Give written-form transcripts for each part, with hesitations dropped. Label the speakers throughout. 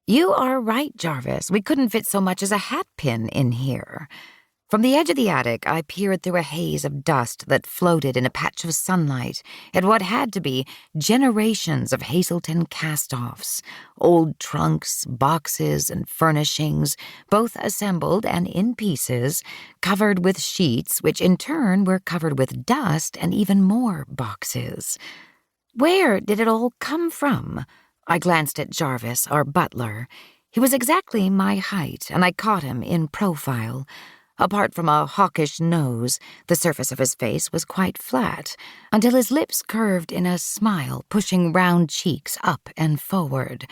Speaker 1: "You are right, Jarvis. We couldn't fit so much as a hat pin in here." From the edge of the attic, I peered through a haze of dust that floated in a patch of sunlight at what had to be generations of Hazelton cast-offs, old trunks, boxes, and furnishings, both assembled and in pieces, covered with sheets, which in turn were covered with dust and even more boxes. Where did it all come from? I glanced at Jarvis, our butler. He was exactly my height, and I caught him in profile. Apart from a hawkish nose, the surface of his face was quite flat, until his lips curved in a smile, pushing round cheeks up and forward.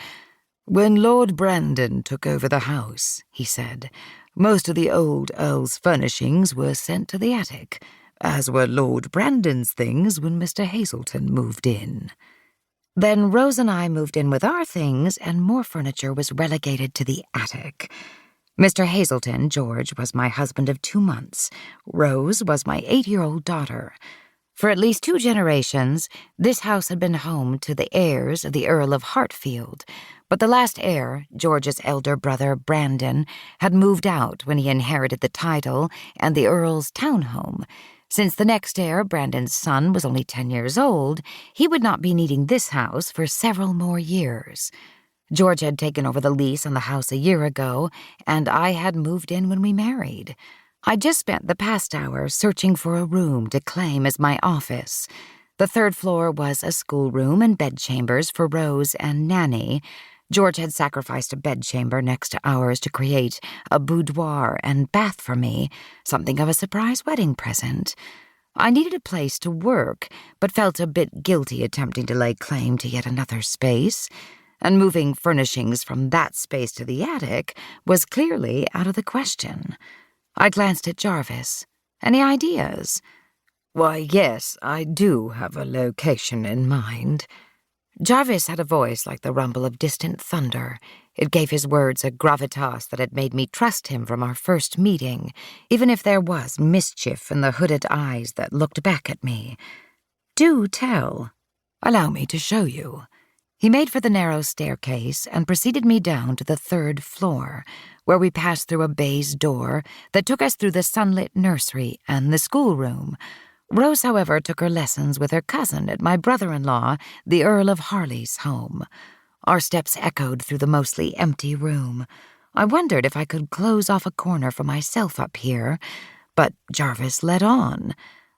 Speaker 1: "When Lord Brandon took over the house," he said, "most of the old Earl's furnishings were sent to the attic, as were Lord Brandon's things when Mr. Hazelton moved in. Then Rose and I moved in with our things, and more furniture was relegated to the attic. Mr. Hazelton, George, was my husband of 2 months. Rose was my 8-year-old daughter. For at least 2 generations, this house had been home to the heirs of the Earl of Hartfield, but the last heir, George's elder brother, Brandon, had moved out when he inherited the title and the Earl's townhome. Since the next heir, Brandon's son, was only 10 years old, he would not be needing this house for several more years. George had taken over the lease on the house a year ago, and I had moved in when we married. I just spent the past hour searching for a room to claim as my office. The 3rd floor was a schoolroom and bedchambers for Rose and Nanny. George had sacrificed a bedchamber next to ours to create a boudoir and bath for me, something of a surprise wedding present. I needed a place to work, but felt a bit guilty attempting to lay claim to yet another space. And moving furnishings from that space to the attic was clearly out of the question. I glanced at Jarvis. "Any ideas?" "Why, yes, I do have a location in mind." Jarvis had a voice like the rumble of distant thunder. It gave his words a gravitas that had made me trust him from our first meeting, even if there was mischief in the hooded eyes that looked back at me. "Do tell." "Allow me to show you." He made for the narrow staircase and preceded me down to the 3rd floor, where we passed through a baize door that took us through the sunlit nursery and the schoolroom. Rose, however, took her lessons with her cousin at my brother-in-law, the Earl of Harleigh's home. Our steps echoed through the mostly empty room. I wondered if I could close off a corner for myself up here, but Jarvis led on.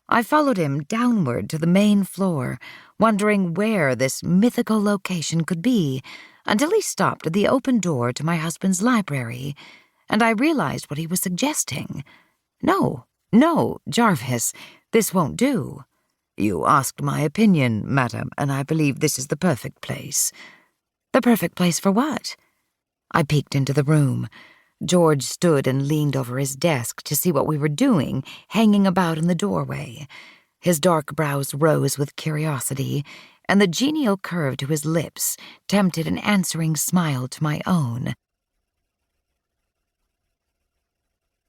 Speaker 1: I followed him downward to the main floor, wondering where this mythical location could be, until he stopped at the open door to my husband's library, and I realized what he was suggesting. No, Jarvis, this won't do." "You asked my opinion, madam, and I believe this is the perfect place." "The perfect place for what?" I peeked into the room. George stood and leaned over his desk to see what we were doing, hanging about in the doorway. His dark brows rose with curiosity, and the genial curve to his lips tempted an answering smile to my own.